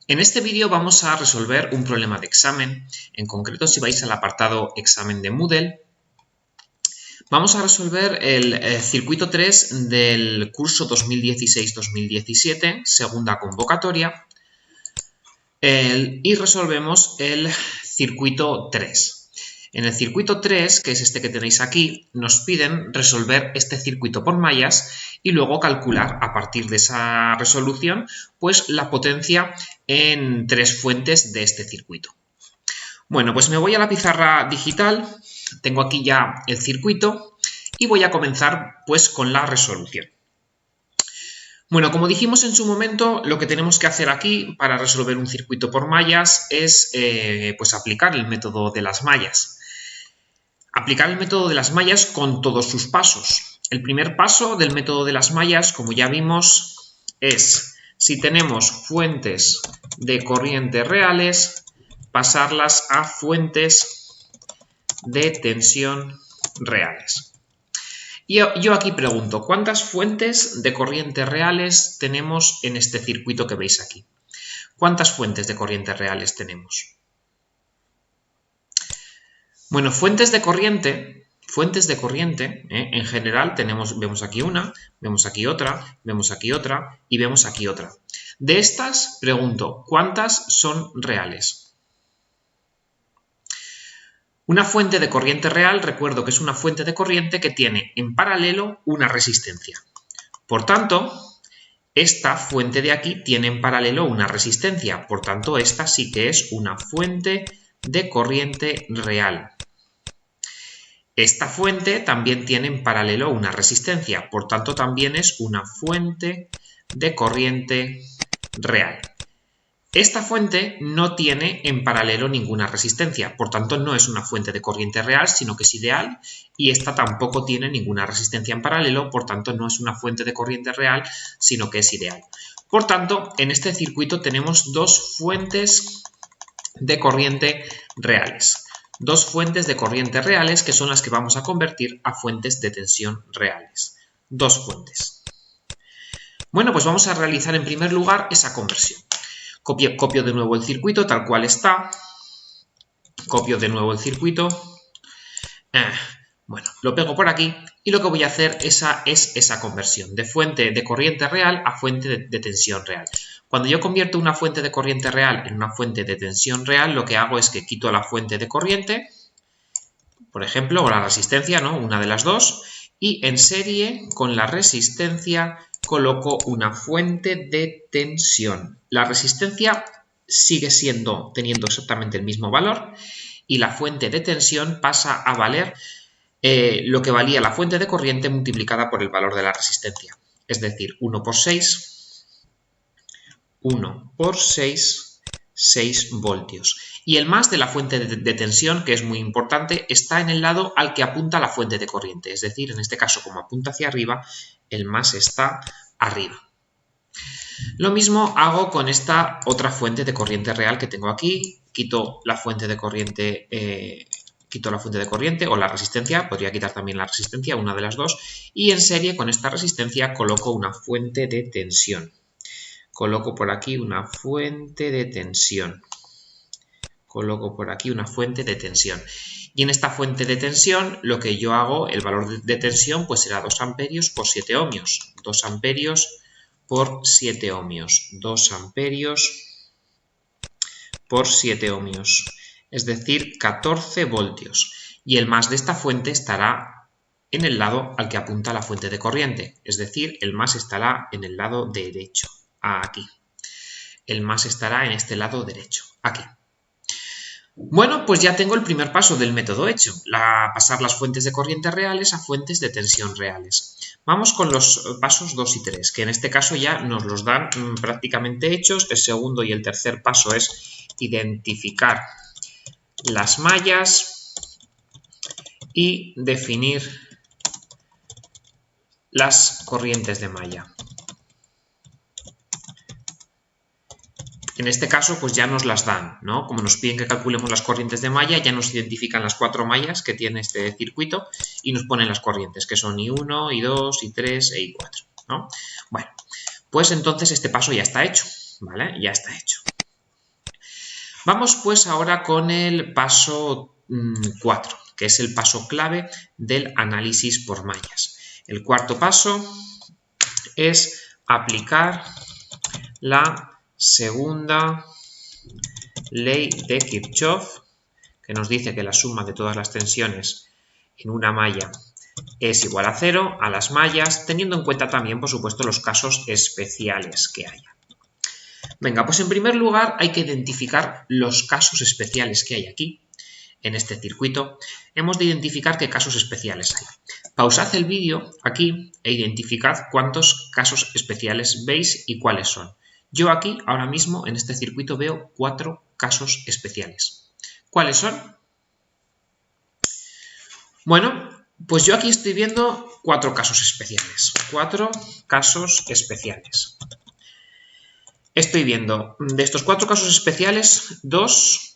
En este vídeo vamos a resolver un problema de examen. En concreto, si vais al apartado examen de Moodle, vamos a resolver el circuito 3 del curso 2016-2017, segunda convocatoria, y resolvemos el circuito 3. En el circuito 3, que es este que tenéis aquí, nos piden resolver este circuito por mallas y luego calcular a partir de esa resolución pues la potencia en 3 fuentes de este circuito. Bueno, pues me voy a la pizarra digital, tengo aquí ya el circuito y voy a comenzar pues con la resolución. Bueno, como dijimos en su momento, lo que tenemos que hacer aquí para resolver un circuito por mallas es pues aplicar el método de las mallas. Aplicar el método de las mallas con todos sus pasos. El primer paso del método de las mallas, como ya vimos, es si tenemos fuentes de corriente reales, pasarlas a fuentes de tensión reales. Y yo aquí pregunto, ¿cuántas fuentes de corriente reales tenemos en este circuito que veis aquí? ¿Cuántas fuentes de corriente reales tenemos? Bueno, fuentes de corriente, en general vemos aquí una, vemos aquí otra, vemos aquí otra y vemos aquí otra. De estas, pregunto, ¿cuántas son reales? Una fuente de corriente real, recuerdo que es una fuente de corriente que tiene en paralelo una resistencia. Por tanto, esta fuente de aquí tiene en paralelo una resistencia. Por tanto, esta sí que es una fuente de corriente real. Esta fuente también tiene en paralelo una resistencia, por tanto también es una fuente de corriente real. Esta fuente no tiene en paralelo ninguna resistencia, por tanto no es una fuente de corriente real, sino que es ideal, y esta tampoco tiene ninguna resistencia en paralelo, por tanto no es una fuente de corriente real, sino que es ideal. Por tanto, en este circuito tenemos dos fuentes de corriente reales. Dos fuentes de corriente reales que son las que vamos a convertir a fuentes de tensión reales. Dos fuentes. Bueno, pues vamos a realizar en primer lugar esa conversión. Copio de nuevo el circuito tal cual está. Copio de nuevo el circuito. Bueno, lo pego por aquí y lo que voy a hacer es esa conversión de fuente de corriente real a fuente de tensión real. Cuando yo convierto una fuente de corriente real en una fuente de tensión real, lo que hago es que quito la fuente de corriente, por ejemplo, o la resistencia, ¿no? Una de las dos, y en serie con la resistencia coloco una fuente de tensión. La resistencia sigue teniendo exactamente el mismo valor y la fuente de tensión pasa a valer lo que valía la fuente de corriente multiplicada por el valor de la resistencia. Es decir, 1 por 6, 6 voltios. Y el más de la fuente de tensión, que es muy importante, está en el lado al que apunta la fuente de corriente. Es decir, en este caso, como apunta hacia arriba, el más está arriba. Lo mismo hago con esta otra fuente de corriente real que tengo aquí. Quito la fuente de corriente o la resistencia, podría quitar también la resistencia, una de las dos, y en serie con esta resistencia coloco una fuente de tensión. Coloco por aquí una fuente de tensión. Y en esta fuente de tensión lo que yo hago, el valor de tensión, pues será 2 amperios por 7 ohmios. 2 amperios por 7 ohmios. 2 amperios por 7 ohmios. Es decir, 14 voltios. Y el más de esta fuente estará en el lado al que apunta la fuente de corriente. Es decir, el más estará en el lado derecho. Aquí. El más estará en este lado derecho. Aquí. Bueno, pues ya tengo el primer paso del método hecho. Pasar las fuentes de corriente reales a fuentes de tensión reales. Vamos con los pasos 2 y 3, que en este caso ya nos los dan prácticamente hechos. El segundo y el tercer paso es identificar las mallas y definir las corrientes de malla. En este caso, pues ya nos las dan, ¿no? Como nos piden que calculemos las corrientes de malla, ya nos identifican las 4 mallas que tiene este circuito y nos ponen las corrientes, que son I1, I2, I3 e I4, ¿no? Bueno, pues entonces este paso ya está hecho, ¿vale? Ya está hecho. Vamos pues ahora con el paso 4, que es el paso clave del análisis por mallas. El cuarto paso es aplicar la segunda ley de Kirchhoff, que nos dice que la suma de todas las tensiones en una malla es igual a 0 a las mallas, teniendo en cuenta también, por supuesto, los casos especiales que haya. Venga, pues en primer lugar hay que identificar los casos especiales que hay aquí, en este circuito. Hemos de identificar qué casos especiales hay. Pausad el vídeo aquí e identificad cuántos casos especiales veis y cuáles son. Yo aquí, ahora mismo, en este circuito veo 4 casos especiales. ¿Cuáles son? Bueno, pues yo aquí estoy viendo 4 casos especiales. 4 casos especiales. Estoy viendo, de estos 4 casos especiales, 2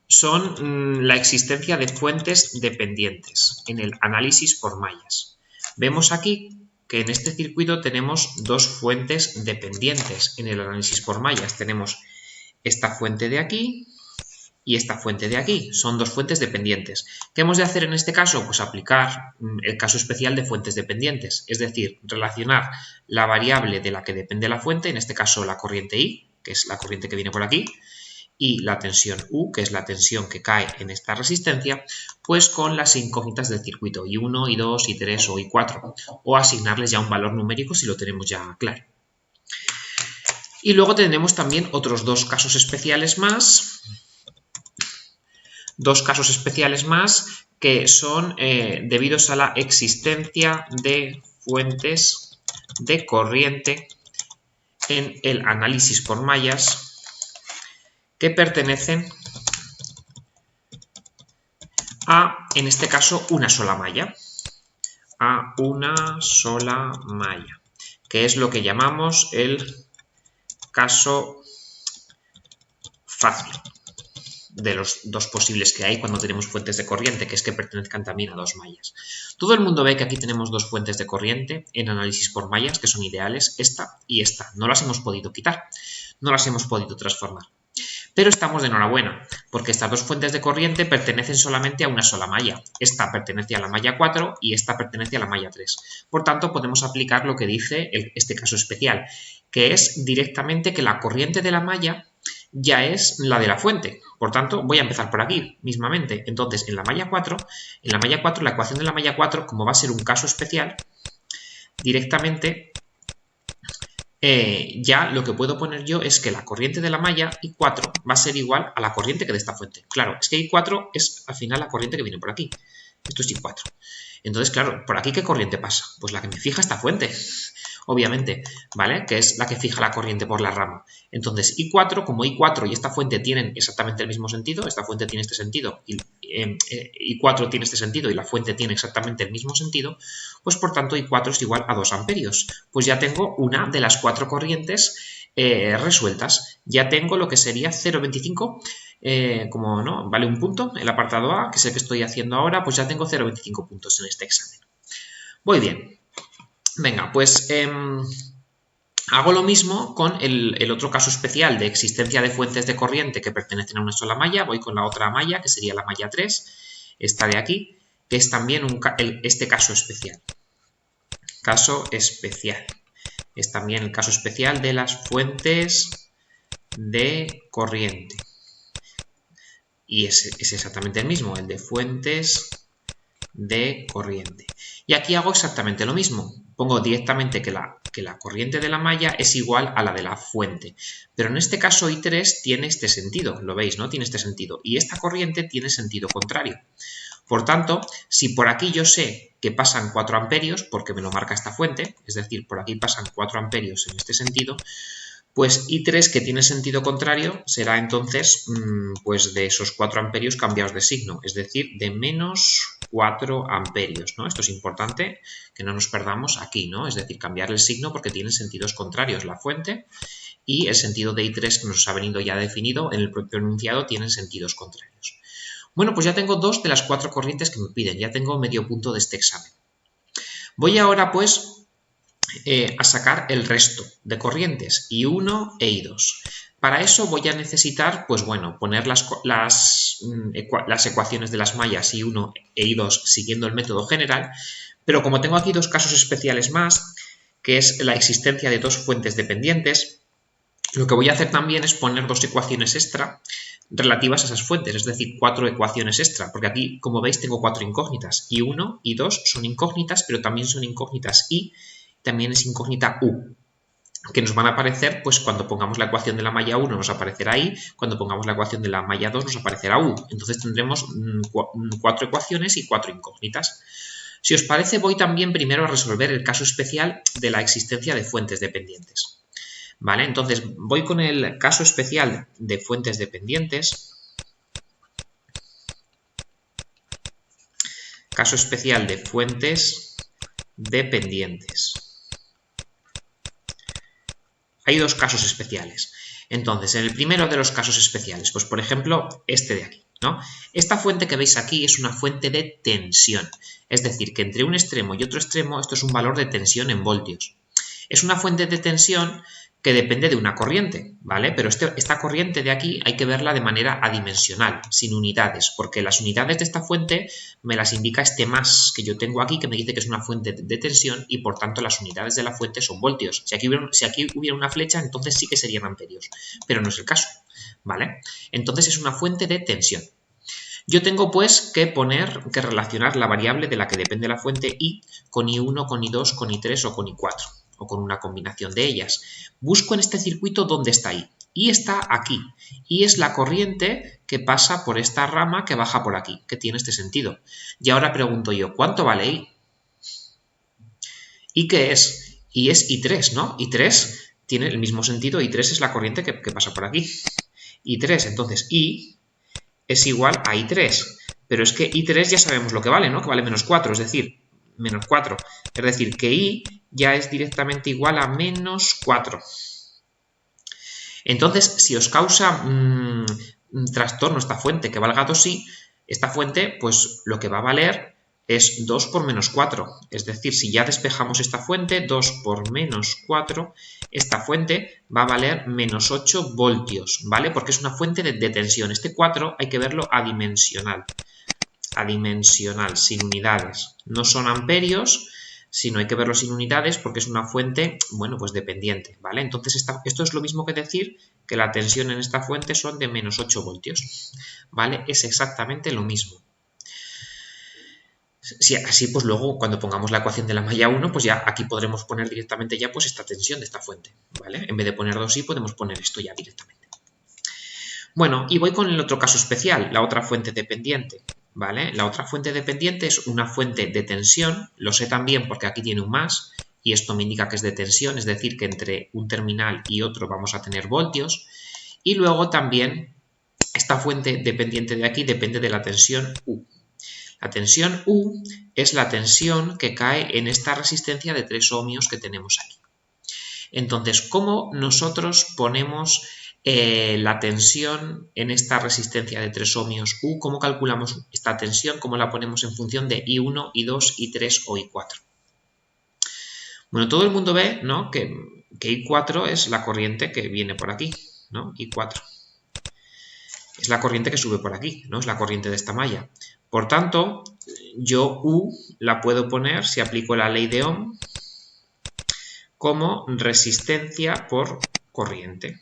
son la existencia de fuentes dependientes en el análisis por mallas. Vemos aquí que en este circuito tenemos 2 fuentes dependientes en el análisis por mallas. Tenemos esta fuente de aquí y esta fuente de aquí. Son 2 fuentes dependientes. ¿Qué hemos de hacer en este caso? Pues aplicar el caso especial de fuentes dependientes, es decir, relacionar la variable de la que depende la fuente, en este caso la corriente I, que es la corriente que viene por aquí, y la tensión U, que es la tensión que cae en esta resistencia, pues con las incógnitas del circuito, I1, I2, I3 o I4, o asignarles ya un valor numérico si lo tenemos ya claro. Y luego tendremos también otros 2 casos especiales más, que son debidos a la existencia de fuentes de corriente en el análisis por mallas que pertenecen a, en este caso, una sola malla. A una sola malla, que es lo que llamamos el caso fácil de los 2 posibles que hay cuando tenemos fuentes de corriente, que es que pertenezcan también a 2 mallas. Todo el mundo ve que aquí tenemos 2 fuentes de corriente en análisis por mallas, que son ideales, esta y esta. No las hemos podido quitar, no las hemos podido transformar. Pero estamos de enhorabuena, porque estas 2 fuentes de corriente pertenecen solamente a una sola malla. Esta pertenece a la malla 4 y esta pertenece a la malla 3. Por tanto, podemos aplicar lo que dice este caso especial, que es directamente que la corriente de la malla ya es la de la fuente. Por tanto, voy a empezar por aquí mismamente. Entonces, en la malla 4, la ecuación de la malla 4, como va a ser un caso especial, directamente ya lo que puedo poner yo es que la corriente de la malla I4 va a ser igual a la corriente que de esta fuente. Claro, es que I4 es al final la corriente que viene por aquí. Esto es I4. Entonces, claro, ¿por aquí qué corriente pasa? Pues la que me fija esta fuente, obviamente, ¿vale? Que es la que fija la corriente por la rama. Entonces, I4, como I4 y esta fuente tienen exactamente el mismo sentido, esta fuente tiene este sentido, y I4 tiene este sentido y la fuente tiene exactamente el mismo sentido, pues por tanto I4 es igual a 2 amperios. Pues ya tengo una de las 4 corrientes resueltas. Ya tengo lo que sería 0,25, como no vale un punto, el apartado A, que es el que estoy haciendo ahora, pues ya tengo 0,25 puntos en este examen. Muy bien. Venga, pues hago lo mismo con el otro caso especial de existencia de fuentes de corriente que pertenecen a una sola malla. Voy con la otra malla, que sería la malla 3, esta de aquí, que es también este caso especial. Caso especial. Es también el caso especial de las fuentes de corriente. Y es exactamente el mismo, el de fuentes de corriente. Y aquí hago exactamente lo mismo. Pongo directamente que la corriente de la malla es igual a la de la fuente. Pero en este caso I3 tiene este sentido, lo veis, ¿no? Tiene este sentido. Y esta corriente tiene sentido contrario. Por tanto, si por aquí yo sé que pasan 4 amperios, porque me lo marca esta fuente, es decir, por aquí pasan 4 amperios en este sentido, pues I3, que tiene sentido contrario, será entonces pues de esos 4 amperios cambiados de signo, es decir, de menos 4 amperios, ¿no? Esto es importante que no nos perdamos aquí, ¿no? Es decir, cambiar el signo porque tienen sentidos contrarios la fuente y el sentido de I3 que nos ha venido ya definido en el propio enunciado tienen sentidos contrarios. Bueno, pues ya tengo 2 de las 4 corrientes que me piden, ya tengo medio punto de este examen. Voy ahora pues a sacar el resto de corrientes, I1 e I2. Para eso voy a necesitar, pues bueno, poner las ecuaciones de las mallas I1 e I2 siguiendo el método general, pero como tengo aquí dos casos especiales más, que es la existencia de dos fuentes dependientes, lo que voy a hacer también es poner dos ecuaciones extra relativas a esas fuentes, es decir, 4 ecuaciones extra, porque aquí, como veis, tengo 4 incógnitas, I1 y I2 son incógnitas, pero también son incógnitas I, también es incógnita U, que nos van a aparecer, pues cuando pongamos la ecuación de la malla 1 nos aparecerá I, cuando pongamos la ecuación de la malla 2 nos aparecerá U, entonces tendremos 4 ecuaciones y 4 incógnitas. Si os parece, voy también primero a resolver el caso especial de la existencia de fuentes dependientes. ¿Vale? Entonces, voy con el caso especial de fuentes dependientes. Caso especial de fuentes dependientes. Hay dos casos especiales. Entonces, en el primero de los casos especiales, pues por ejemplo, este de aquí, ¿no? Esta fuente que veis aquí es una fuente de tensión. Es decir, que entre un extremo y otro extremo, esto es un valor de tensión en voltios. Es una fuente de tensión que depende de una corriente, ¿vale? Pero esta corriente de aquí hay que verla de manera adimensional, sin unidades, porque las unidades de esta fuente me las indica este más que yo tengo aquí, que me dice que es una fuente de tensión y por tanto las unidades de la fuente son voltios. Si aquí hubiera una flecha, entonces sí que serían amperios, pero no es el caso, ¿vale? Entonces es una fuente de tensión. Yo tengo pues que relacionar la variable de la que depende la fuente I con I1, con I2, con I3 o con I4, o con una combinación de ellas. Busco en este circuito dónde está I. I está aquí. I es la corriente que pasa por esta rama que baja por aquí, que tiene este sentido. Y ahora pregunto yo, ¿cuánto vale I? ¿I qué es? I es I3, ¿no? I3 tiene el mismo sentido, I3 es la corriente que pasa por aquí. I3, entonces I es igual a I3, pero es que I3 ya sabemos lo que vale, ¿no? Que vale menos 4, es decir, menos 4. Es decir, que I ya es directamente igual a menos 4. Entonces, si os causa trastorno esta fuente que valga 2i, esta fuente, pues lo que va a valer es 2 por menos 4. Es decir, si ya despejamos esta fuente, 2 por menos 4, esta fuente va a valer menos 8 voltios, ¿vale? Porque es una fuente de tensión. Este 4 hay que verlo adimensional. Adimensional, sin unidades. No son amperios, sino hay que verlo sin unidades porque es una fuente, bueno, pues dependiente, ¿vale? Entonces esto es lo mismo que decir que la tensión en esta fuente son de menos 8 voltios, ¿vale? Es exactamente lo mismo. Si así, pues luego cuando pongamos la ecuación de la malla 1, pues ya aquí podremos poner directamente ya pues esta tensión de esta fuente, ¿vale? En vez de poner 2i podemos poner esto ya directamente. Bueno, y voy con el otro caso especial, la otra fuente dependiente, ¿vale? La otra fuente dependiente es una fuente de tensión, lo sé también porque aquí tiene un más, y esto me indica que es de tensión, es decir, que entre un terminal y otro vamos a tener voltios, y luego también esta fuente dependiente de aquí depende de la tensión U. La tensión U es la tensión que cae en esta resistencia de 3 ohmios que tenemos aquí. Entonces, ¿cómo nosotros ponemos la tensión en esta resistencia de 3 ohmios U? ¿Cómo calculamos esta tensión? ¿Cómo la ponemos en función de I1, I2, I3 o I4? Bueno, todo el mundo ve, ¿no?, que I4 es la corriente que viene por aquí, ¿no? I4. Es la corriente que sube por aquí, ¿no? Es la corriente de esta malla. Por tanto, yo U la puedo poner, si aplico la ley de Ohm, como resistencia por corriente.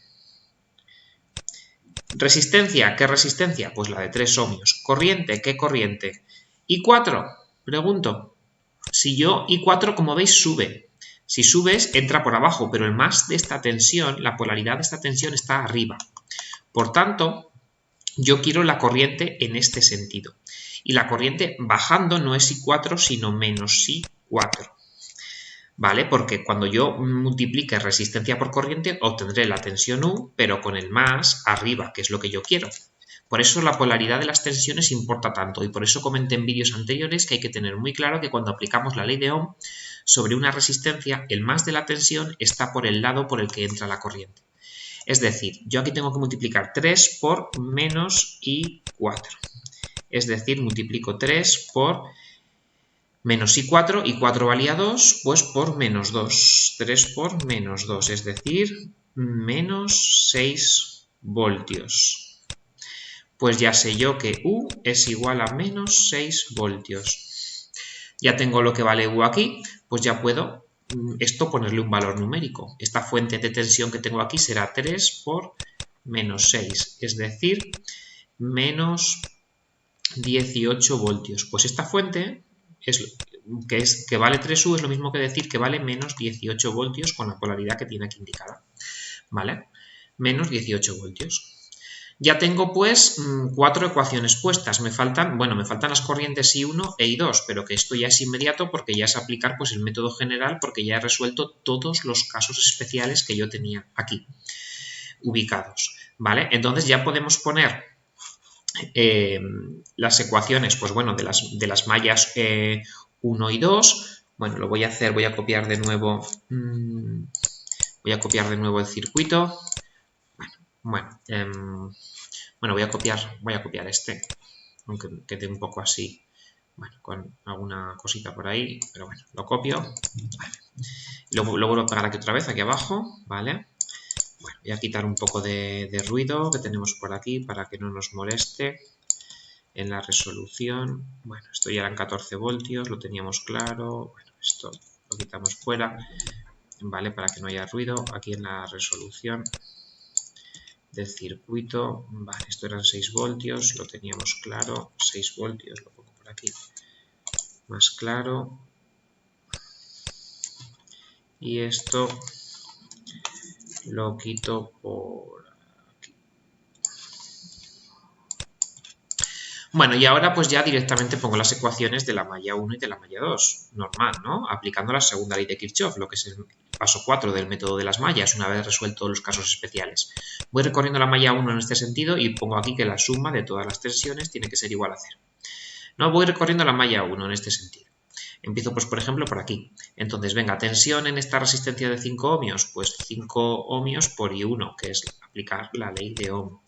¿Resistencia? ¿Qué resistencia? Pues la de 3 ohmios. ¿Corriente? ¿Qué corriente? ¿I4? Pregunto. Si yo, I4, como veis, sube. Si subes, entra por abajo, pero el más de esta tensión, la polaridad de esta tensión está arriba. Por tanto, yo quiero la corriente en este sentido. Y la corriente bajando no es I4, sino menos I4. ¿Vale? Porque cuando yo multiplique resistencia por corriente, obtendré la tensión U, pero con el más arriba, que es lo que yo quiero. Por eso la polaridad de las tensiones importa tanto, y por eso comenté en vídeos anteriores que hay que tener muy claro que cuando aplicamos la ley de Ohm sobre una resistencia, el más de la tensión está por el lado por el que entra la corriente. Es decir, yo aquí tengo que multiplicar 3 por menos I4. Es decir, multiplico 3 por menos I4, I4 valía 2, pues por menos 2. 3 por menos 2, es decir, menos 6 voltios. Pues ya sé yo que U es igual a menos 6 voltios. Ya tengo lo que vale U aquí, pues ya puedo esto ponerle un valor numérico. Esta fuente de tensión que tengo aquí será 3 por menos 6, es decir, menos 18 voltios. Pues esta fuente que vale 3U es lo mismo que decir que vale menos 18 voltios con la polaridad que tiene aquí indicada. ¿Vale? Menos 18 voltios. Ya tengo pues 4 ecuaciones puestas. Me faltan las corrientes I1 e I2, pero que esto ya es inmediato porque ya es aplicar pues el método general, porque ya he resuelto todos los casos especiales que yo tenía aquí ubicados. ¿Vale? Entonces ya podemos poner las ecuaciones, pues bueno, de las mallas 1 y 2. Bueno, lo voy a hacer, voy a copiar de nuevo el circuito. Bueno, voy a copiar este, aunque quede un poco así, bueno, con alguna cosita por ahí, pero bueno, lo copio, vale. Lo vuelvo a pegar aquí otra vez, aquí abajo, ¿vale? Bueno, voy a quitar un poco de ruido que tenemos por aquí para que no nos moleste en la resolución. Bueno, esto ya eran 14 voltios, lo teníamos claro. Bueno, esto lo quitamos fuera, ¿vale? Para que no haya ruido. Aquí en la resolución del circuito, vale, esto eran 6 voltios, lo teníamos claro, 6 voltios, lo pongo por aquí más claro, y esto lo quito por aquí. Bueno, y ahora pues ya directamente pongo las ecuaciones de la malla 1 y de la malla 2, normal, ¿no? Aplicando la segunda ley de Kirchhoff, lo que es el paso 4 del método de las mallas, una vez resuelto los casos especiales. Voy recorriendo la malla 1 en este sentido y pongo aquí que la suma de todas las tensiones tiene que ser igual a 0. No, voy recorriendo la malla 1 en este sentido. Empiezo, pues, por ejemplo, por aquí. Entonces, venga, tensión en esta resistencia de 5 ohmios, pues 5 ohmios por I1, que es aplicar la ley de Ohm.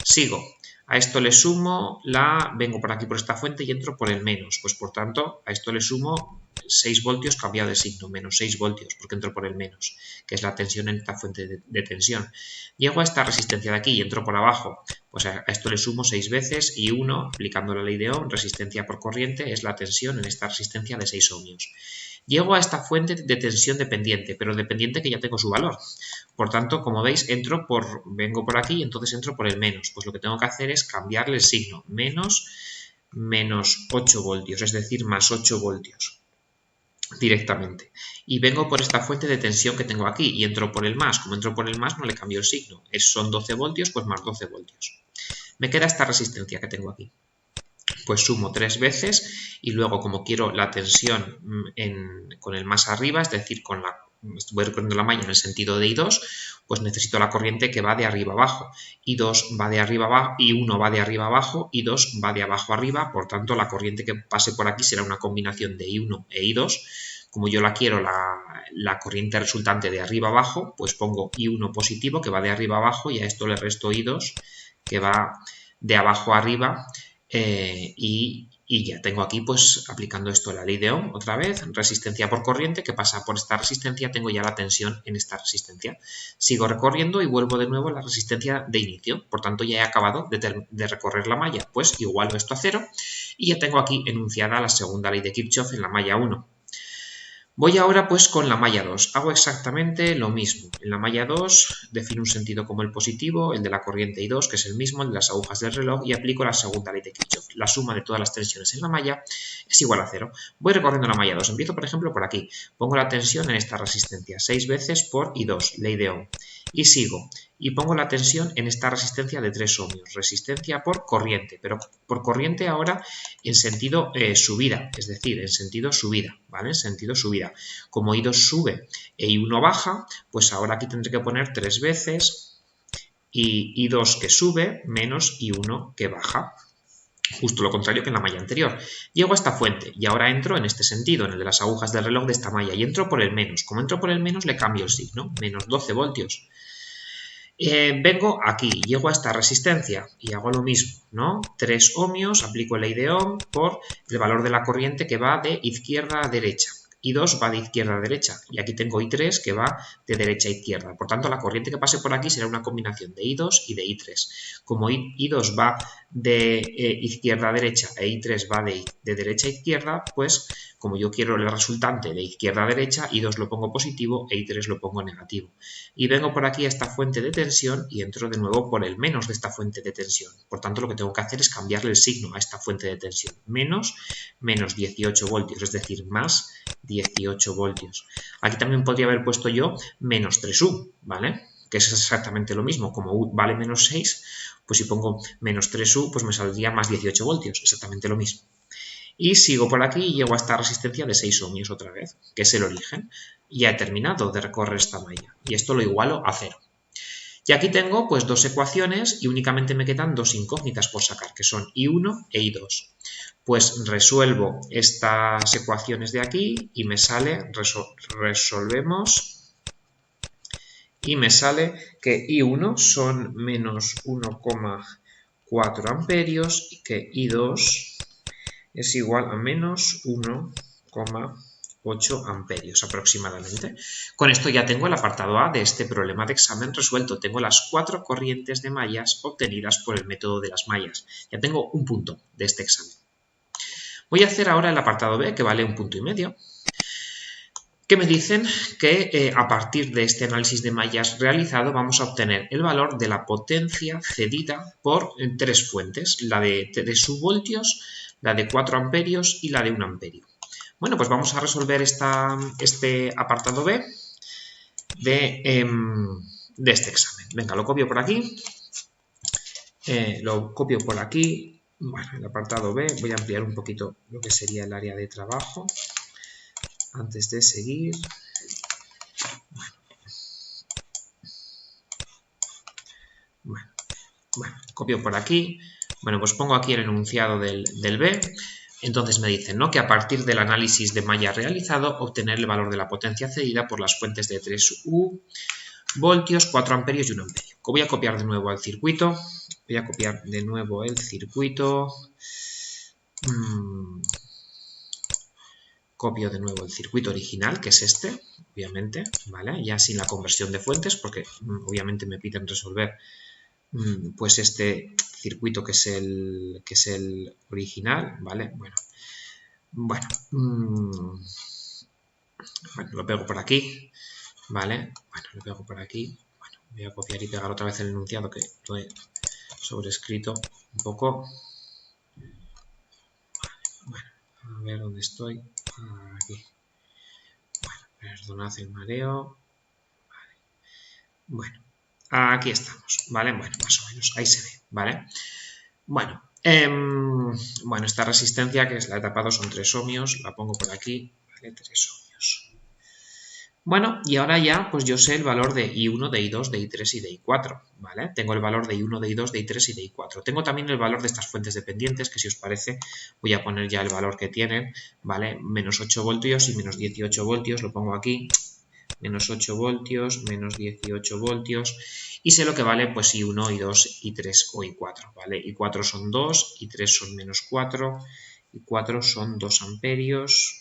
Sigo. A esto le sumo vengo por aquí por esta fuente y entro por el menos. Pues por tanto, a esto le sumo 6 voltios cambiado de signo, menos 6 voltios, porque entro por el menos, que es la tensión en esta fuente de tensión. Llego a esta resistencia de aquí y entro por abajo. Pues a esto le sumo 6 veces y 1, aplicando la ley de Ohm, resistencia por corriente, es la tensión en esta resistencia de 6 ohmios. Llego a esta fuente de tensión dependiente, pero dependiente que ya tengo su valor. Por tanto, como veis, vengo por aquí y entonces entro por el menos. Pues lo que tengo que hacer es cambiarle el signo, menos 8 voltios, es decir, más 8 voltios directamente. Y vengo por esta fuente de tensión que tengo aquí y entro por el más. Como entro por el más, no le cambio el signo. Son 12 voltios, pues más 12 voltios. Me queda esta resistencia que tengo aquí. Pues sumo 3 veces y luego, como quiero la tensión con el más arriba, es decir, voy recorriendo la malla en el sentido de I2, pues necesito la corriente que va de arriba abajo. I2 va de arriba abajo, I1 va de arriba abajo, I2 va de abajo arriba, por tanto la corriente que pase por aquí será una combinación de I1 e I2. Como yo la quiero la corriente resultante de arriba abajo, pues pongo I1 positivo que va de arriba abajo y a esto le resto I2 que va de abajo a arriba. Y ya tengo aquí, pues, aplicando esto la ley de Ohm, otra vez, resistencia por corriente, que pasa por esta resistencia, tengo ya la tensión en esta resistencia. Sigo recorriendo y vuelvo de nuevo a la resistencia de inicio, por tanto ya he acabado de recorrer la malla, pues igualo esto a 0 y ya tengo aquí enunciada la segunda ley de Kirchhoff en la malla 1. Voy ahora pues con la malla 2, hago exactamente lo mismo. En la malla 2 defino un sentido como el positivo, el de la corriente I2, que es el mismo, el de las agujas del reloj, y aplico la segunda ley de Kirchhoff. La suma de todas las tensiones en la malla es igual a 0. Voy recorriendo la malla 2, empiezo por ejemplo por aquí, pongo la tensión en esta resistencia, 6 veces por I2, ley de Ohm, y sigo, y pongo la tensión en esta resistencia de 3 ohmios, resistencia por corriente, pero por corriente ahora en sentido subida, es decir, en sentido subida, ¿vale? En sentido subida. Como I2 sube e I1 baja, pues ahora aquí tendré que poner 3 veces y I2 que sube menos I1 que baja. Justo lo contrario que en la malla anterior. Llego a esta fuente y ahora entro en este sentido, en el de las agujas del reloj de esta malla, y entro por el menos. Como entro por el menos, le cambio el signo, menos 12 voltios. Vengo aquí, llego a esta resistencia y hago lo mismo, ¿no? 3 ohmios, aplico ley de Ohm por el valor de la corriente que va de izquierda a derecha. I2 va de izquierda a derecha y aquí tengo I3 que va de derecha a izquierda. Por tanto, la corriente que pase por aquí será una combinación de I2 y de I3. Como I2 va de izquierda a derecha e I3 va de derecha a izquierda, pues como yo quiero el resultante de izquierda a derecha, I2 lo pongo positivo e I3 lo pongo negativo. Y vengo por aquí a esta fuente de tensión y entro de nuevo por el menos de esta fuente de tensión. Por tanto, lo que tengo que hacer es cambiarle el signo a esta fuente de tensión. Menos 18 voltios, es decir, más 18 voltios. Aquí también podría haber puesto yo menos 3U, ¿vale? Que es exactamente lo mismo. Como U vale menos 6, pues si pongo menos 3U, pues me saldría más 18 voltios, exactamente lo mismo. Y sigo por aquí y llego a esta resistencia de 6 ohmios otra vez, que es el origen. Y ya he terminado de recorrer esta malla. Y esto lo igualo a 0. Y aquí tengo pues dos ecuaciones y únicamente me quedan dos incógnitas por sacar, que son I1 e I2. Pues resuelvo estas ecuaciones de aquí y me sale, resolvemos, y me sale que I1 son menos 1,4 amperios y que I2 es igual a menos 1,8 amperios aproximadamente. Con esto ya tengo el apartado A de este problema de examen resuelto. Tengo las 4 corrientes de mallas obtenidas por el método de las mallas. Ya tengo un punto de este examen. Voy a hacer ahora el apartado B, que vale 1,5 puntos, que me dicen que a partir de este análisis de mallas realizado vamos a obtener el valor de la potencia cedida por 3 fuentes, la de 3 voltios, la de 4 amperios y la de 1 amperio. Bueno, pues vamos a resolver este apartado B de este examen. Venga, lo copio por aquí, Bueno, el apartado B, voy a ampliar un poquito lo que sería el área de trabajo antes de seguir. Bueno, copio por aquí. Bueno, pues pongo aquí el enunciado del B. Entonces me dicen, ¿no?, que a partir del análisis de malla realizado, obtener el valor de la potencia cedida por las fuentes de 3U, voltios, 4 amperios y 1 amperio. Voy a copiar de nuevo el circuito. Copio de nuevo el circuito original, que es este, obviamente, ¿vale? Ya sin la conversión de fuentes, porque obviamente me piden resolver pues este circuito que es el original, ¿vale? Bueno, lo pego por aquí, ¿vale? Bueno, lo pego por aquí. Bueno, voy a copiar y pegar otra vez el enunciado que lo he sobrescrito un poco. Bueno, a ver dónde estoy. Aquí. Bueno, perdonad el mareo. Vale. Bueno, aquí estamos, ¿vale? Bueno, más o menos, ahí se ve, ¿vale? Bueno, esta resistencia, que es la etapa 2, son 3 ohmios, la pongo por aquí, ¿vale? 3 ohmios. Bueno, y ahora ya, pues yo sé el valor de I1, de I2, de I3 y de I4, ¿vale? Tengo el valor de I1, de I2, de I3 y de I4. Tengo también el valor de estas fuentes dependientes, que si os parece, voy a poner ya el valor que tienen, ¿vale? Menos 8 voltios y menos 18 voltios, lo pongo aquí. Menos 8 voltios, menos 18 voltios, y sé lo que vale pues I1, I2, I3 o I4, ¿vale? I4 son 2, I3 son menos 4, I4 son 2 amperios,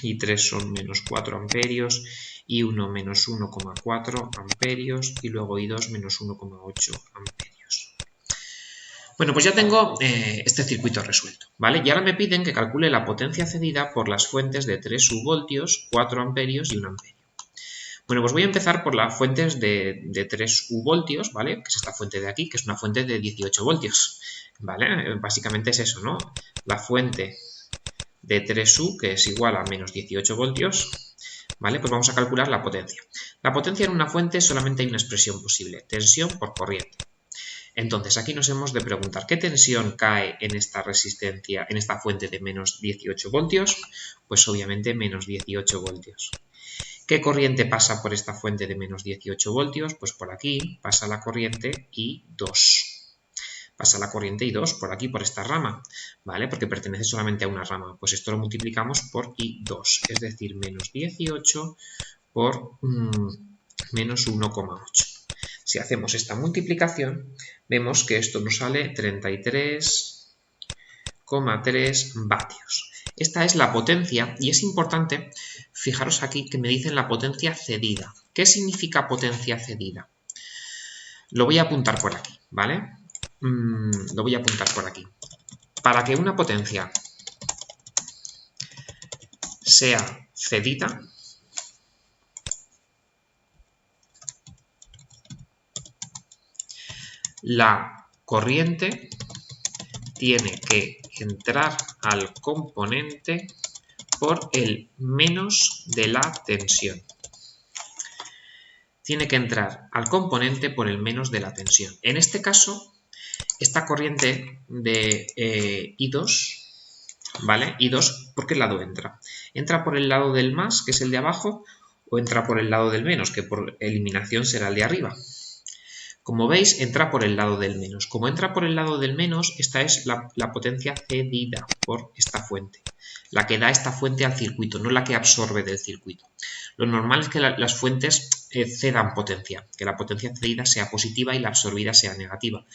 I3 son menos 4 amperios, I1 menos 1,4 amperios y luego I2 menos 1,8 amperios. Bueno, pues ya tengo este circuito resuelto, ¿vale? Y ahora me piden que calcule la potencia cedida por las fuentes de 3 voltios, 4 amperios y 1 amperio. Bueno, pues voy a empezar por las fuentes de 3 voltios, ¿vale? Que es esta fuente de aquí, que es una fuente de 18 voltios, ¿vale? Básicamente es eso, ¿no? La fuente de 3U, que es igual a menos 18 voltios, ¿vale? Pues vamos a calcular la potencia. La potencia en una fuente solamente hay una expresión posible, tensión por corriente. Entonces, aquí nos hemos de preguntar, ¿qué tensión cae en esta resistencia, en esta fuente de menos 18 voltios? Pues obviamente menos 18 voltios. ¿Qué corriente pasa por esta fuente de menos 18 voltios? Pues por aquí pasa la corriente I2. Pasa la corriente I2 por aquí, por esta rama, ¿vale? Porque pertenece solamente a una rama. Pues esto lo multiplicamos por I2, es decir, menos 18 por menos 1,8. Si hacemos esta multiplicación, vemos que esto nos sale 33,3 vatios. Esta es la potencia y es importante, fijaros aquí que me dicen la potencia cedida. ¿Qué significa potencia cedida? Lo voy a apuntar por aquí, ¿vale? Lo voy a apuntar por aquí. Para que una potencia sea cedida, la corriente tiene que entrar al componente por el menos de la tensión. Tiene que entrar al componente por el menos de la tensión. En este caso, esta corriente de I2, ¿vale? I2, ¿por qué lado entra? ¿Entra por el lado del más, que es el de abajo, o entra por el lado del menos, que por eliminación será el de arriba? Como veis, entra por el lado del menos. Como entra por el lado del menos, esta es la potencia cedida por esta fuente. La que da esta fuente al circuito, no la que absorbe del circuito. Lo normal es que las fuentes cedan potencia, que la potencia cedida sea positiva y la absorbida sea negativa.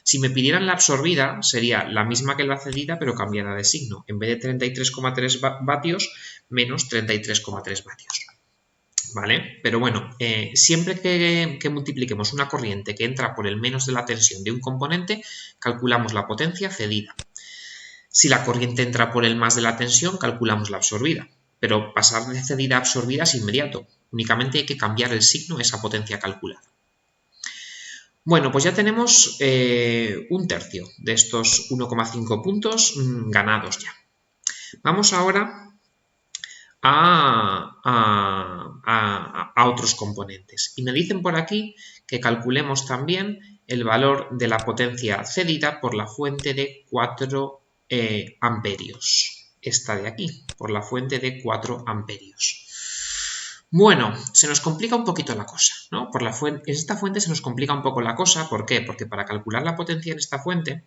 Si me pidieran la absorbida, sería la misma que la cedida, pero cambiada de signo. En vez de 33,3 vatios, menos 33,3 vatios. ¿Vale? Pero bueno, siempre que multipliquemos una corriente que entra por el menos de la tensión de un componente, calculamos la potencia cedida. Si la corriente entra por el más de la tensión, calculamos la absorbida. Pero pasar de cedida a absorbida es inmediato. Únicamente hay que cambiar el signo a esa potencia calculada. Bueno, pues ya tenemos un tercio de estos 1,5 puntos ganados ya. Vamos ahora a otros componentes. Y me dicen por aquí que calculemos también el valor de la potencia cedida por la fuente de 4 amperios. Esta de aquí, por la fuente de 4 amperios. Bueno, se nos complica un poquito la cosa, ¿no? En esta fuente se nos complica un poco la cosa. ¿Por qué? Porque para calcular la potencia en esta fuente,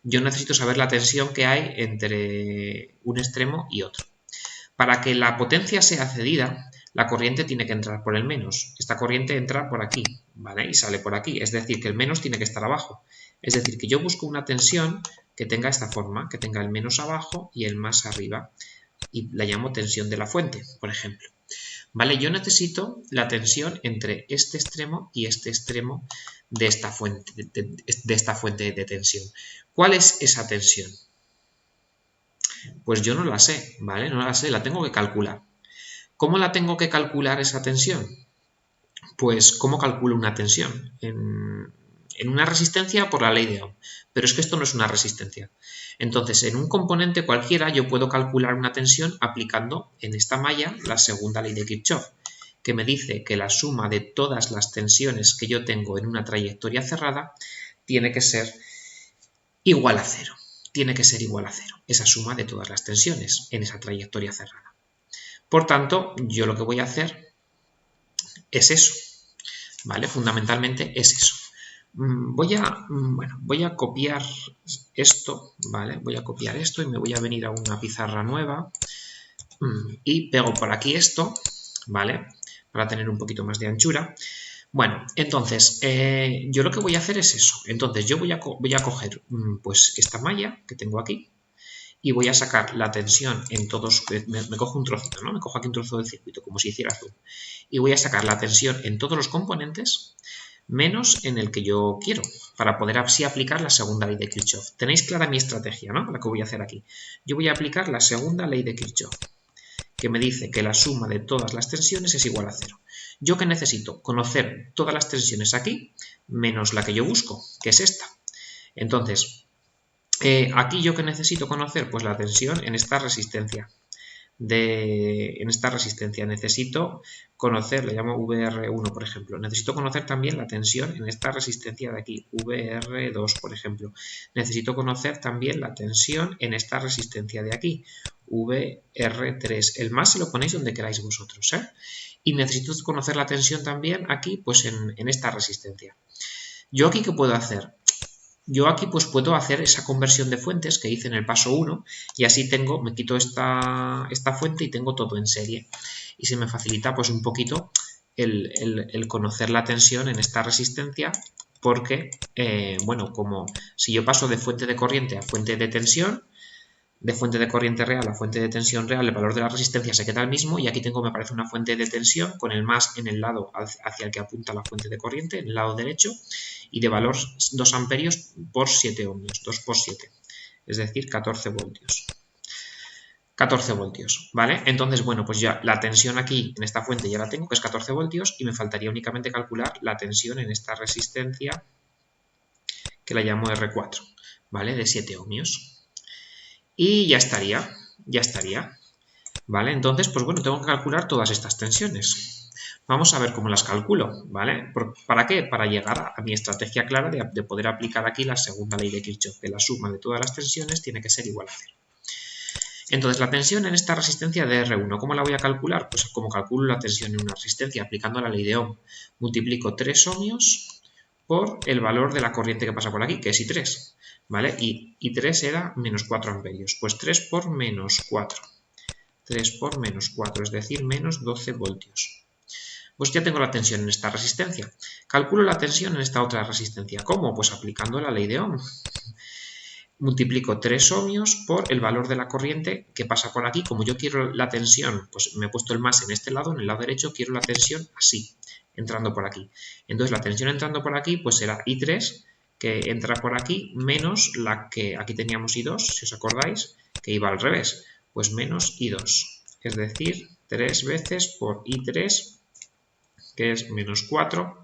yo necesito saber la tensión que hay entre un extremo y otro. Para que la potencia sea cedida, la corriente tiene que entrar por el menos. Esta corriente entra por aquí, ¿vale? Y sale por aquí. Es decir, que el menos tiene que estar abajo. Es decir, que yo busco una tensión que tenga esta forma, que tenga el menos abajo y el más arriba. Y la llamo tensión de la fuente, por ejemplo. ¿Vale? Yo necesito la tensión entre este extremo y este extremo de esta fuente de tensión. ¿Cuál es esa tensión? Pues yo no la sé, ¿vale? No la sé, la tengo que calcular. ¿Cómo la tengo que calcular esa tensión? Pues, ¿cómo calculo una tensión? En una resistencia por la ley de Ohm. Pero es que esto no es una resistencia. Entonces, en un componente cualquiera yo puedo calcular una tensión aplicando en esta malla la segunda ley de Kirchhoff, que me dice que la suma de todas las tensiones que yo tengo en una trayectoria cerrada tiene que ser igual a cero. Tiene que ser igual a cero, esa suma de todas las tensiones en esa trayectoria cerrada. Por tanto, yo lo que voy a hacer es eso, ¿vale? Fundamentalmente es eso. Voy a copiar esto, ¿vale? Voy a copiar esto y me voy a venir a una pizarra nueva y pego por aquí esto, ¿vale? Para tener un poquito más de anchura. Bueno, entonces, yo lo que voy a hacer es eso. Entonces, yo voy a coger pues esta malla que tengo aquí y voy a sacar la tensión en todos. Me cojo un trocito, ¿no? Me cojo aquí un trozo del circuito, como si hiciera zoom. Y voy a sacar la tensión en todos los componentes, menos en el que yo quiero, para poder así aplicar la segunda ley de Kirchhoff. Tenéis clara mi estrategia, ¿no? La que voy a hacer aquí. Yo voy a aplicar la segunda ley de Kirchhoff, que me dice que la suma de todas las tensiones es igual a cero. ¿Yo qué necesito? Conocer todas las tensiones aquí, menos la que yo busco, que es esta. Entonces, aquí yo que necesito conocer, pues la tensión en esta resistencia. Necesito conocer, le llamo VR1 por ejemplo, necesito conocer también la tensión en esta resistencia de aquí, VR2 por ejemplo, necesito conocer también la tensión en esta resistencia de aquí, VR3, el más se lo ponéis donde queráis vosotros, ¿eh? Y necesito conocer la tensión también aquí, pues en esta resistencia. ¿Yo aquí qué puedo hacer? Yo aquí pues puedo hacer esa conversión de fuentes que hice en el paso 1 y así me quito esta fuente y tengo todo en serie. Y se me facilita pues un poquito el conocer la tensión en esta resistencia porque, bueno, como si yo paso de fuente de corriente a fuente de tensión, de fuente de corriente real a fuente de tensión real, el valor de la resistencia se queda el mismo y aquí tengo, me parece, una fuente de tensión con el más en el lado hacia el que apunta la fuente de corriente, en el lado derecho, y de valor 2 amperios por 7 ohmios, 2 por 7, es decir, 14 voltios. 14 voltios, ¿vale? Entonces, bueno, pues ya la tensión aquí en esta fuente ya la tengo, que es 14 voltios, y me faltaría únicamente calcular la tensión en esta resistencia, que la llamo R4, ¿vale? De 7 ohmios. Y ya estaría, ¿vale? Entonces, pues bueno, tengo que calcular todas estas tensiones. Vamos a ver cómo las calculo, ¿vale? ¿Para qué? Para llegar a mi estrategia clara de poder aplicar aquí la segunda ley de Kirchhoff, que la suma de todas las tensiones tiene que ser igual a 0. Entonces, la tensión en esta resistencia de R1, ¿cómo la voy a calcular? Pues como calculo la tensión en una resistencia aplicando la ley de Ohm. Multiplico 3 ohmios por el valor de la corriente que pasa por aquí, que es I3, ¿vale? Y I3 era menos 4 amperios, pues 3 por menos 4. 3 por menos 4, es decir, menos 12 voltios. Pues ya tengo la tensión en esta resistencia. Calculo la tensión en esta otra resistencia. ¿Cómo? Pues aplicando la ley de Ohm. Multiplico 3 ohmios por el valor de la corriente que pasa por aquí. Como yo quiero la tensión, pues me he puesto el más en este lado, en el lado derecho quiero la tensión así, entrando por aquí. Entonces la tensión entrando por aquí pues será I3, que entra por aquí, menos la que aquí teníamos I2, si os acordáis, que iba al revés, pues menos I2. Es decir, 3 veces por I3, que es menos 4,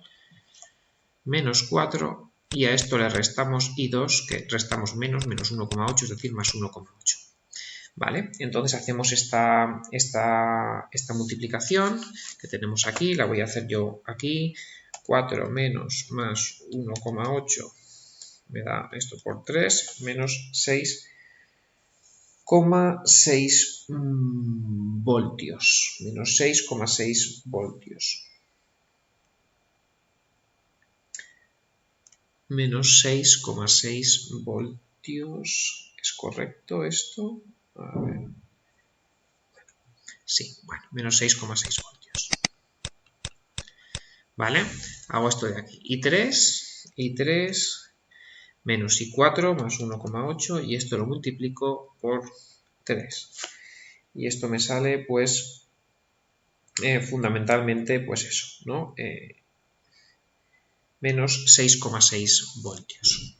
y a esto le restamos I2, que restamos menos 1,8, es decir, más 1,8. ¿Vale? Entonces hacemos esta multiplicación que tenemos aquí, la voy a hacer yo aquí, 4 menos más 1,8 me da esto por 3, menos 6,6 voltios, menos 6,6 voltios. Menos 6,6 voltios. ¿Es correcto esto? A ver. Sí, bueno, menos 6,6 voltios. ¿Vale? Hago esto de aquí. I3 menos I4 más 1,8 y esto lo multiplico por 3. Y esto me sale, pues, fundamentalmente, pues eso, ¿no? Menos 6,6 voltios.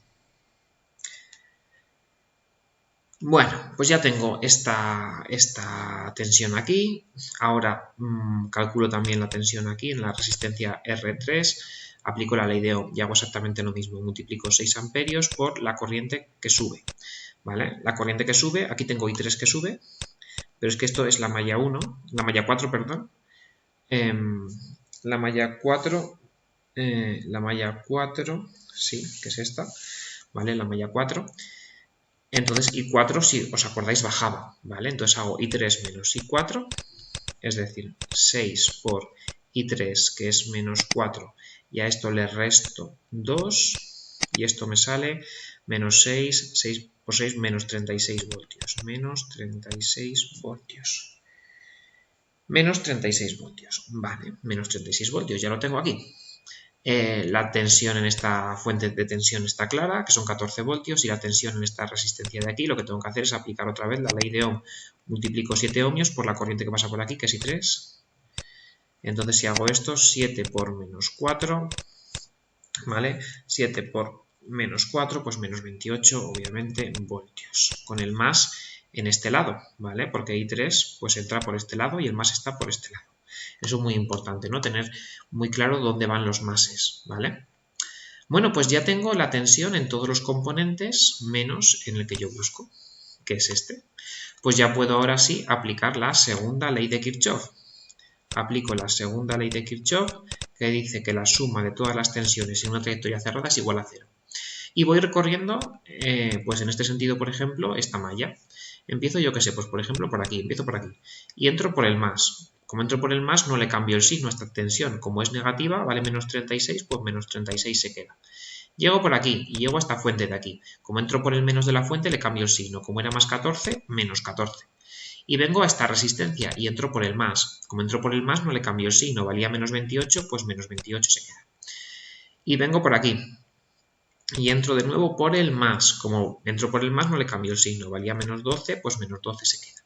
Bueno, pues ya tengo esta tensión aquí. Ahora calculo también la tensión aquí en la resistencia R3. Aplico la ley de Ohm y hago exactamente lo mismo. Multiplico 6 amperios por la corriente que sube. ¿Vale? La corriente que sube, aquí tengo I3 que sube, pero es que esto es la malla 1, la malla 4, perdón. La malla 4, sí, que es esta, ¿vale? La malla 4. Entonces I4, si os acordáis, bajaba, ¿vale? Entonces hago I3 menos I4, es decir, 6 por I3, que es menos 4, y a esto le resto 2, y esto me sale menos 6, 6 por 6, menos 36 voltios, menos 36 voltios. Menos 36 voltios, vale, menos 36 voltios, ya lo tengo aquí. La tensión en esta fuente de tensión está clara, que son 14 voltios, y la tensión en esta resistencia de aquí, lo que tengo que hacer es aplicar otra vez la ley de Ohm. Multiplico 7 ohmios por la corriente que pasa por aquí, que es I3. Entonces, si hago esto, 7 por menos 4, ¿vale? 7 por menos 4, pues menos 28, obviamente, voltios. Con el más en este lado, ¿vale? Porque I3 pues entra por este lado y el más está por este lado. Eso es muy importante, ¿no? Tener muy claro dónde van los mases, ¿vale? Bueno, pues ya tengo la tensión en todos los componentes menos en el que yo busco, que es este. Pues ya puedo ahora sí aplicar la segunda ley de Kirchhoff. Aplico la segunda ley de Kirchhoff, que dice que la suma de todas las tensiones en una trayectoria cerrada es igual a 0. Y voy recorriendo, pues en este sentido, por ejemplo, esta malla. Empiezo, yo qué sé, pues por ejemplo por aquí, empiezo por aquí. Y entro por el más. Como entro por el más, no le cambio el signo a esta tensión. Como es negativa, vale menos 36, pues menos 36 se queda. Llego por aquí y llego a esta fuente de aquí. Como entro por el menos de la fuente, le cambio el signo. Como era más 14, menos 14. Y vengo a esta resistencia y entro por el más. Como entro por el más, no le cambio el signo. Valía menos 28, pues menos 28 se queda. Y vengo por aquí. y entro de nuevo por el más. Como entro por el más no le cambio el signo, valía menos 12, pues menos 12 se queda.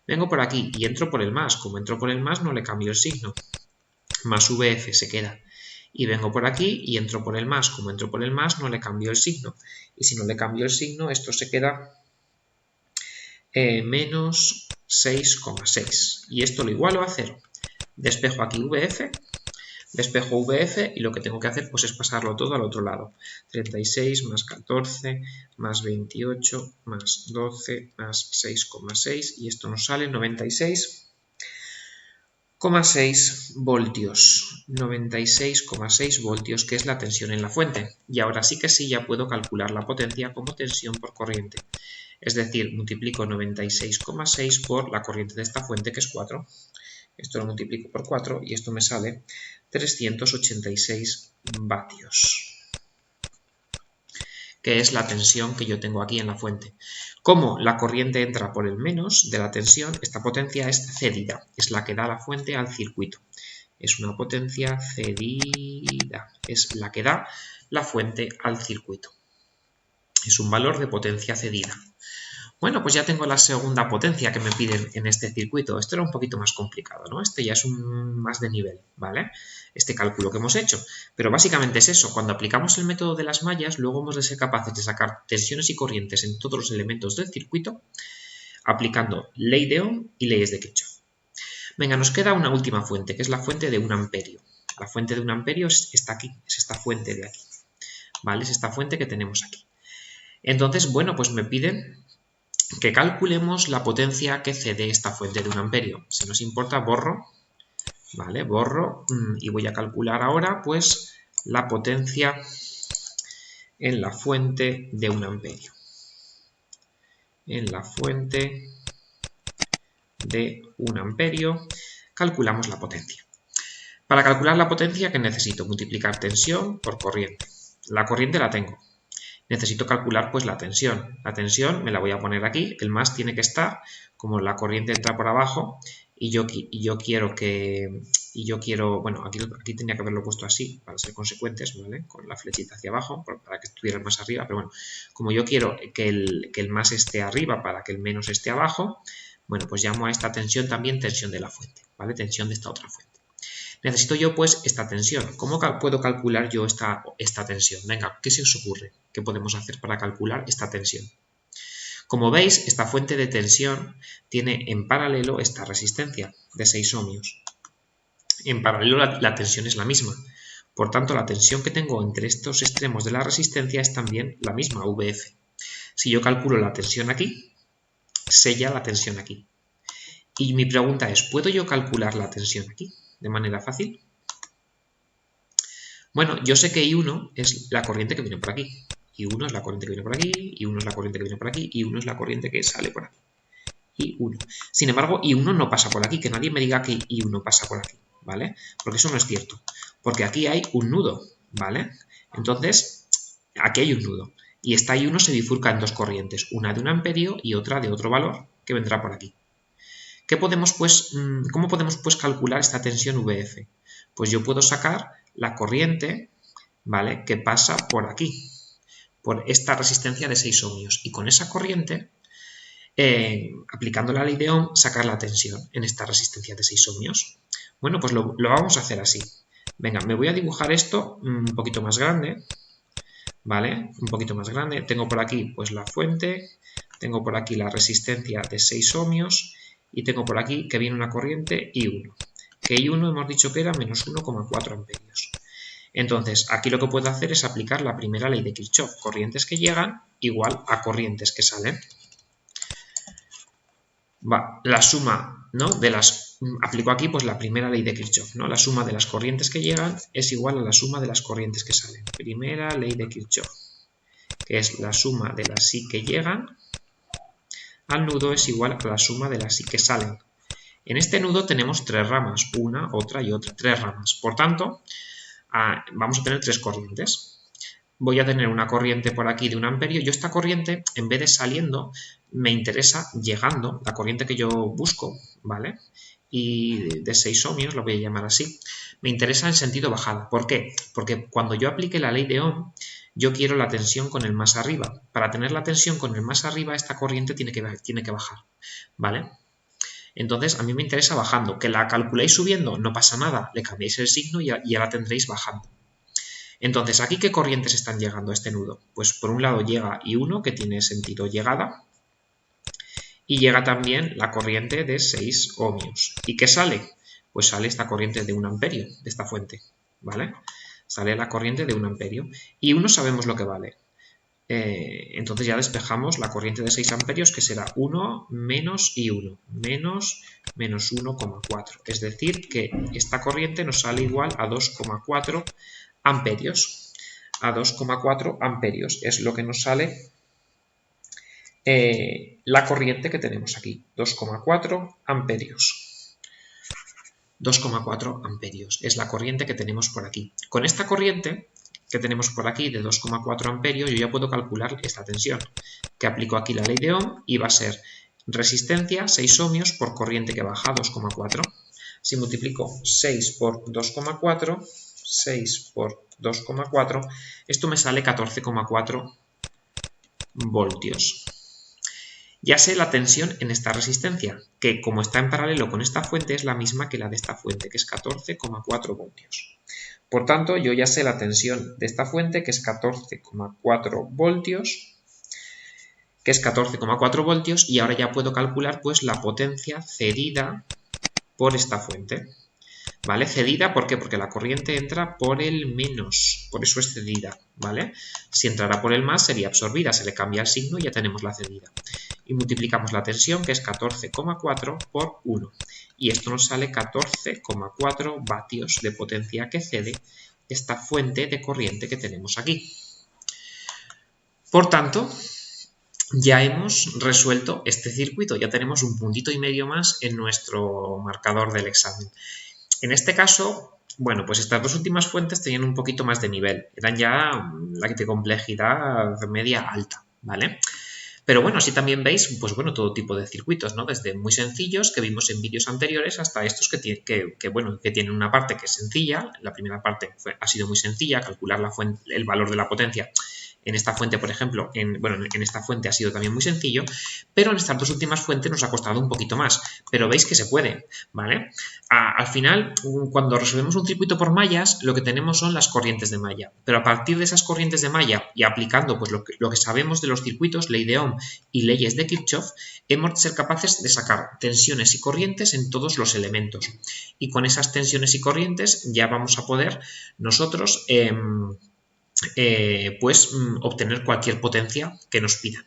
Vengo por aquí y entro por el más, como entro por el más no le cambio el signo, más VF se queda. Y vengo por aquí y entro por el más, como entro por el más no le cambio el signo. Y si no le cambio el signo, esto se queda menos 6,6. Y esto lo igualo a 0. Despejo aquí VF. Despejo VF y lo que tengo que hacer pues es pasarlo todo al otro lado. 36 más 14 más 28 más 12 más 6,6 y esto nos sale 96,6 voltios. 96,6 voltios que es la tensión en la fuente. Y ahora sí que sí ya puedo calcular la potencia como tensión por corriente. Es decir, multiplico 96,6 por la corriente de esta fuente que es 4. Esto lo multiplico por 4 y esto me sale 386 vatios, que es la tensión que yo tengo aquí en la fuente. Como la corriente entra por el menos de la tensión, esta potencia es cedida, es la que da la fuente al circuito. Es una potencia cedida, es la que da la fuente al circuito. Es un valor de potencia cedida. Bueno, pues ya tengo la segunda potencia que me piden en este circuito. Esto era un poquito más complicado, ¿no? Este ya es más de nivel, ¿vale? Este cálculo que hemos hecho. Pero básicamente es eso. Cuando aplicamos el método de las mallas, luego hemos de ser capaces de sacar tensiones y corrientes en todos los elementos del circuito, aplicando ley de Ohm y leyes de Kirchhoff. Venga, nos queda una última fuente, que es la fuente de 1 amperio. La fuente de 1 amperio está aquí, es esta fuente de aquí, ¿vale? Es esta fuente que tenemos aquí. Entonces, bueno, pues me piden que calculemos la potencia que cede esta fuente de 1 amperio. Si nos importa, borro, ¿vale? Borro y voy a calcular ahora, pues, la potencia en la fuente de 1 amperio. En la fuente de 1 amperio calculamos la potencia. Para calcular la potencia, ¿qué necesito? Multiplicar tensión por corriente. La corriente la tengo. Necesito calcular pues la tensión. La tensión me la voy a poner aquí, el más tiene que estar, como la corriente entra por abajo y yo quiero, bueno, aquí tenía que haberlo puesto así para ser consecuentes, ¿vale? Con la flechita hacia abajo para que estuviera más arriba, pero bueno, como yo quiero que el más esté arriba para que el menos esté abajo, bueno, pues llamo a esta tensión también tensión de la fuente, ¿vale? Tensión de esta otra fuente. Necesito yo, pues, esta tensión. ¿Cómo puedo calcular yo esta tensión? Venga, ¿qué se os ocurre? ¿Qué podemos hacer para calcular esta tensión? Como veis, esta fuente de tensión tiene en paralelo esta resistencia de 6 ohmios. En paralelo la tensión es la misma. Por tanto, la tensión que tengo entre estos extremos de la resistencia es también la misma, VF. Si yo calculo la tensión aquí, sella la tensión aquí. Y mi pregunta es, ¿puedo yo calcular la tensión aquí de manera fácil? Bueno, yo sé que I1 es la corriente que viene por aquí. I1 es la corriente que viene por aquí, I1 es la corriente que viene por aquí, I1 es la corriente que sale por aquí. I1. Sin embargo, I1 no pasa por aquí, que nadie me diga que I1 pasa por aquí, ¿vale? Porque eso no es cierto, porque aquí hay un nudo, ¿vale? Entonces, aquí hay un nudo, y esta I1 se bifurca en dos corrientes, una de 1 amperio y otra de otro valor, que vendrá por aquí. ¿Cómo podemos pues calcular esta tensión VF? Pues yo puedo sacar la corriente, ¿vale?, que pasa por aquí, por esta resistencia de 6 ohmios, y con esa corriente, aplicando la ley de Ohm, sacar la tensión en esta resistencia de 6 ohmios. Bueno, pues lo vamos a hacer así. Venga, me voy a dibujar esto un poquito más grande, ¿vale? Un poquito más grande. Tengo por aquí pues la fuente, tengo por aquí la resistencia de 6 ohmios y tengo por aquí que viene una corriente I1, que I1 hemos dicho que era menos 1,4 amperios. Entonces, aquí lo que puedo hacer es aplicar la primera ley de Kirchhoff, corrientes que llegan igual a corrientes que salen. La suma, ¿no?, aplico aquí pues la primera ley de Kirchhoff, ¿no? La suma de las corrientes que llegan es igual a la suma de las corrientes que salen. Primera ley de Kirchhoff, que es la suma de las I que llegan al nudo es igual a la suma de las I que salen. En este nudo tenemos tres ramas, una, otra y otra, tres ramas. Por tanto, vamos a tener tres corrientes. Voy a tener una corriente por aquí de 1 amperio. Yo esta corriente, en vez de saliendo, me interesa llegando, la corriente que yo busco, ¿vale? Y de 6 ohmios, lo voy a llamar así, me interesa en sentido bajada. ¿Por qué? Porque cuando yo aplique la ley de Ohm, yo quiero la tensión con el más arriba. Para tener la tensión con el más arriba, esta corriente tiene que bajar, ¿vale? Entonces, a mí me interesa bajando. Que la calculéis subiendo, no pasa nada. Le cambiáis el signo y ya la tendréis bajando. Entonces, ¿aquí qué corrientes están llegando a este nudo? Pues por un lado llega I1, que tiene sentido llegada, y llega también la corriente de 6 ohmios. ¿Y qué sale? Pues sale esta corriente de 1 amperio de esta fuente, ¿vale? Sale la corriente de 1 amperio. Y 1 sabemos lo que vale. Entonces ya despejamos la corriente de 6 amperios, que será 1 menos I1, menos 1,4. Es decir, que esta corriente nos sale igual a 2,4 amperios. A 2,4 amperios es lo que nos sale la corriente que tenemos aquí, 2,4 amperios. 2,4 amperios es la corriente que tenemos por aquí. Con esta corriente que tenemos por aquí de 2,4 amperios, yo ya puedo calcular esta tensión, que aplico aquí la ley de Ohm y va a ser resistencia 6 ohmios por corriente que baja 2,4. Si multiplico 6 por 2,4, 6 por 2,4, esto me sale 14,4 voltios. Ya sé la tensión en esta resistencia, que como está en paralelo con esta fuente es la misma que la de esta fuente, que es 14,4 voltios. Por tanto, yo ya sé la tensión de esta fuente, que es 14,4 voltios, y ahora ya puedo calcular pues la potencia cedida por esta fuente. ¿Vale? Cedida, ¿por qué? Porque la corriente entra por el menos, por eso es cedida, ¿vale? Si entrara por el más sería absorbida, se le cambia el signo y ya tenemos la cedida. Y multiplicamos la tensión, que es 14,4 por 1. Y esto nos sale 14,4 vatios de potencia que cede esta fuente de corriente que tenemos aquí. Por tanto, ya hemos resuelto este circuito, ya tenemos un puntito y medio más en nuestro marcador del examen. En este caso, bueno, pues estas dos últimas fuentes tenían un poquito más de nivel, eran ya de complejidad media alta, ¿vale? Pero bueno, así también veis, pues bueno, todo tipo de circuitos, ¿no? Desde muy sencillos, que vimos en vídeos anteriores, hasta estos que tienen una parte que es sencilla. La primera parte ha sido muy sencilla, calcular el valor de la potencia. En esta fuente, por ejemplo, en esta fuente ha sido también muy sencillo, pero en estas dos últimas fuentes nos ha costado un poquito más. Pero veis que se puede, ¿vale? Al final, cuando resolvemos un circuito por mallas, lo que tenemos son las corrientes de malla. Pero a partir de esas corrientes de malla y aplicando pues, lo que sabemos de los circuitos, ley de Ohm y leyes de Kirchhoff, hemos de ser capaces de sacar tensiones y corrientes en todos los elementos. Y con esas tensiones y corrientes ya vamos a poder nosotros obtener cualquier potencia que nos pidan.